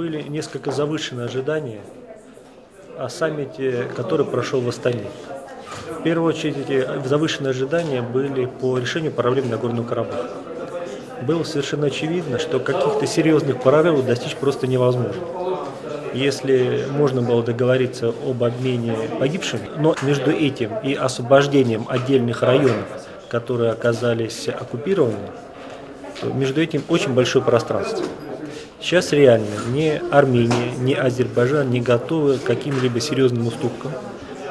были несколько завышенные ожидания о саммите, который прошел в Астане. В первую очередь, эти завышенные ожидания были по решению проблем Нагорного Карабаха. Было совершенно очевидно, что каких-то серьезных прорывов достичь просто невозможно. Если можно было договориться об обмене погибшими, но между этим и освобождением отдельных районов, которые оказались оккупированы, то между этим очень большое пространство. Сейчас реально ни Армения, ни Азербайджан не готовы к каким-либо серьезным уступкам.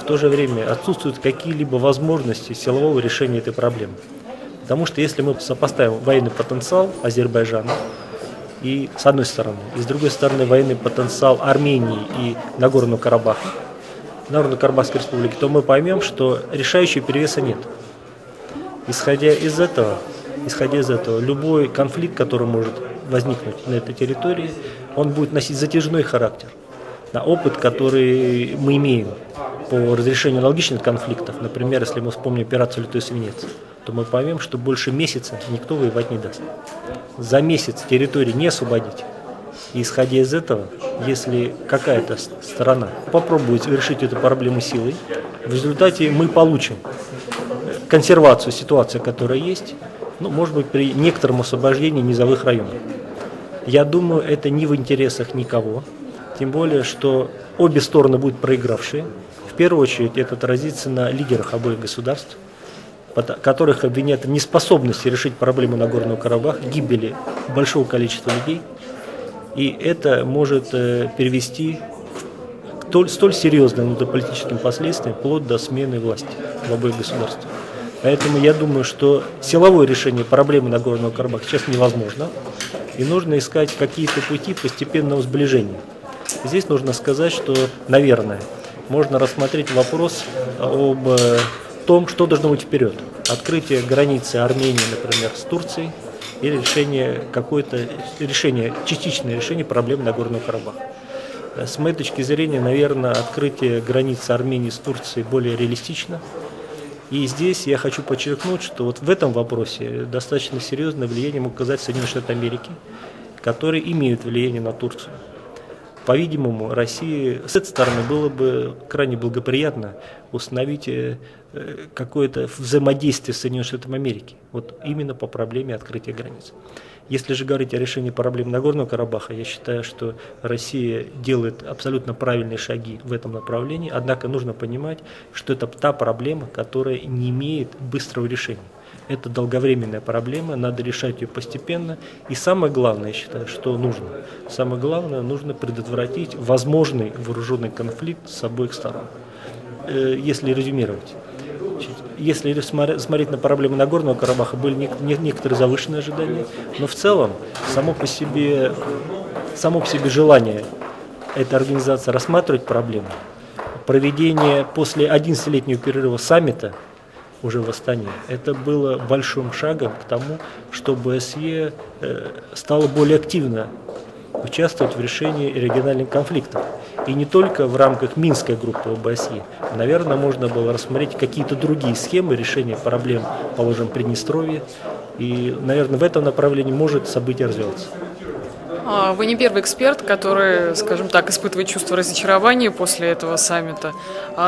В то же время отсутствуют какие-либо возможности силового решения этой проблемы. Потому что если мы сопоставим военный потенциал Азербайджана и с одной стороны, и с другой стороны военный потенциал Армении и Нагорного Карабаха, Нагорно-Карабахской республики, то мы поймем, что решающего перевеса нет. Исходя из этого, любой конфликт, который может возникнуть на этой территории, он будет носить затяжной характер. На опыт, который мы имеем по разрешению аналогичных конфликтов, например, если мы вспомним операцию «Литой свинец», то мы поймем, что больше месяца никто воевать не даст. За месяц территории не освободить. И исходя из этого, если какая-то сторона попробует решить эту проблему силой, в результате мы получим консервацию ситуации, которая есть, может быть, при некотором освобождении низовых районов. Я думаю, это не в интересах никого, тем более, что обе стороны будут проигравшие. В первую очередь это отразится на лидерах обоих государств, которых обвинят в неспособности решить проблему Нагорного Карабаха, гибели большого количества людей. И это может привести к столь серьезным внутриполитическим последствиям, вплоть до смены власти в обоих государствах. Поэтому я думаю, что силовое решение проблемы Нагорного Карабаха сейчас невозможно, и нужно искать какие-то пути постепенного сближения. Здесь нужно сказать, что, наверное, можно рассмотреть вопрос об том, что должно быть вперед. Открытие границы Армении, например, с Турцией, или частичное решение проблемы Нагорного Карабаха. С моей точки зрения, наверное, открытие границы Армении с Турцией более реалистично. И здесь я хочу подчеркнуть, что вот в этом вопросе достаточно серьезное влияние могут оказать Соединенные Штаты Америки, которые имеют влияние на Турцию. По-видимому, России с этой стороны было бы крайне благоприятно установить какое-то взаимодействие с Соединенными Штатами Америки, вот именно по проблеме открытия границ. Если же говорить о решении проблем Нагорного Карабаха, я считаю, что Россия делает абсолютно правильные шаги в этом направлении, однако нужно понимать, что это та проблема, которая не имеет быстрого решения. Это долговременная проблема, надо решать ее постепенно. И самое главное, я считаю, что нужно. Самое главное, нужно предотвратить возможный вооруженный конфликт с обоих сторон. Если резюмировать. Если смотреть на проблемы Нагорного Карабаха, были некоторые завышенные ожидания, но в целом само по себе желание этой организации рассматривать проблему, проведение после 11-летнего перерыва саммита уже в Астане, это было большим шагом к тому, чтобы ОБСЕ стало более активно участвовать в решении региональных конфликтов. И не только в рамках Минской группы ОБСЕ. Наверное, можно было рассмотреть какие-то другие схемы решения проблем, положим, Приднестровья. И, наверное, в этом направлении может событие развиваться. Вы не первый эксперт, который, скажем так, испытывает чувство разочарования после этого саммита.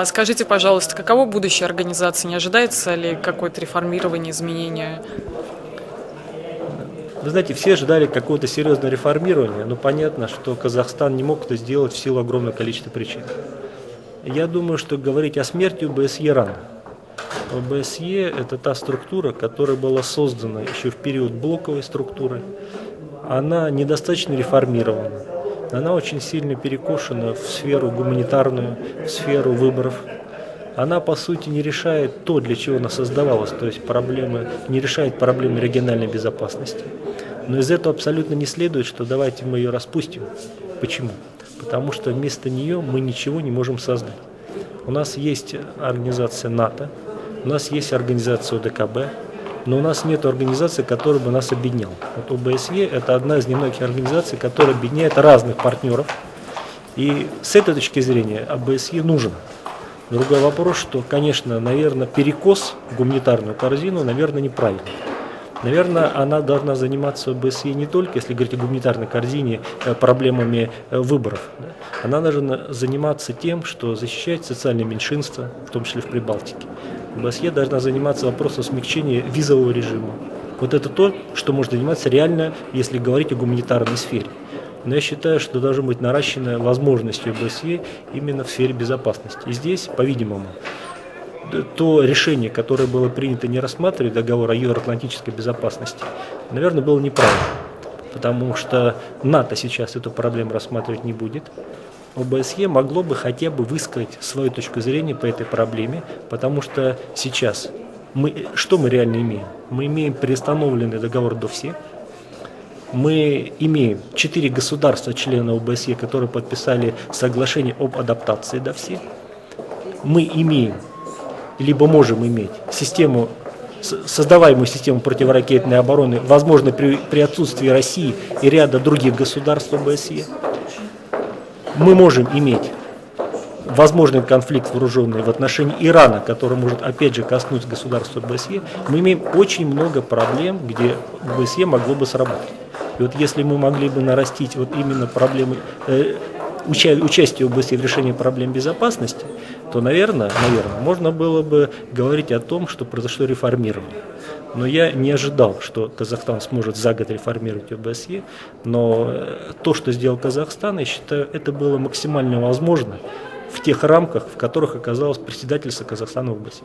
Скажите, пожалуйста, каково будущее организации? Не ожидается ли какое-то реформирование, изменения? Вы знаете, все ждали какого-то серьезного реформирования, но понятно, что Казахстан не мог это сделать в силу огромного количества причин. Я думаю, что говорить о смерти ОБСЕ рано. ОБСЕ – это та структура, которая была создана еще в период блоковой структуры. Она недостаточно реформирована, она очень сильно перекошена в сферу гуманитарную, в сферу выборов. Она, по сути, не решает то, для чего она создавалась, то есть не решает проблемы региональной безопасности. Но из этого абсолютно не следует, что давайте мы ее распустим. Почему? Потому что вместо нее мы ничего не можем создать. У нас есть организация НАТО, у нас есть организация ОДКБ, но у нас нет организации, которая бы нас объединяла. Вот ОБСЕ – это одна из немногих организаций, которая объединяет разных партнеров. И с этой точки зрения ОБСЕ нужен. Другой вопрос, что, конечно, наверное, перекос в гуманитарную корзину, наверное, неправильный. Наверное, она должна заниматься ОБСЕ не только, если говорить о гуманитарной корзине, проблемами выборов. Да. Она должна заниматься тем, что защищает социальные меньшинства, в том числе в Прибалтике. ОБСЕ должна заниматься вопросом смягчения визового режима. Вот это то, что может заниматься реально, если говорить о гуманитарной сфере. Но я считаю, что должна быть наращена возможность ОБСЕ именно в сфере безопасности. И здесь, по-видимому, то решение, которое было принято не рассматривать договор о евроатлантической безопасности, наверное, было неправильно. Потому что НАТО сейчас эту проблему рассматривать не будет. ОБСЕ могло бы хотя бы высказать свою точку зрения по этой проблеме, потому что сейчас что мы реально имеем? Мы имеем приостановленный договор ДОВСЕ. Мы имеем 4 государства-члена ОБСЕ, которые подписали соглашение об адаптации ДОВСЕ. Мы имеем, либо можем иметь, создаваемую систему противоракетной обороны, возможно, при отсутствии России и ряда других государств ОБСЕ. Мы можем иметь возможный конфликт вооруженный в отношении Ирана, который может опять же коснуться государства ОБСЕ. Мы имеем очень много проблем, где ОБСЕ могло бы сработать. И вот если мы могли бы нарастить вот именно проблемы участие ОБСЕ в решении проблем безопасности, то, наверное, можно было бы говорить о том, что произошло реформирование. Но я не ожидал, что Казахстан сможет за год реформировать ОБСЕ, но то, что сделал Казахстан, я считаю, это было максимально возможно в тех рамках, в которых оказалось председательство Казахстана в ОБСЕ.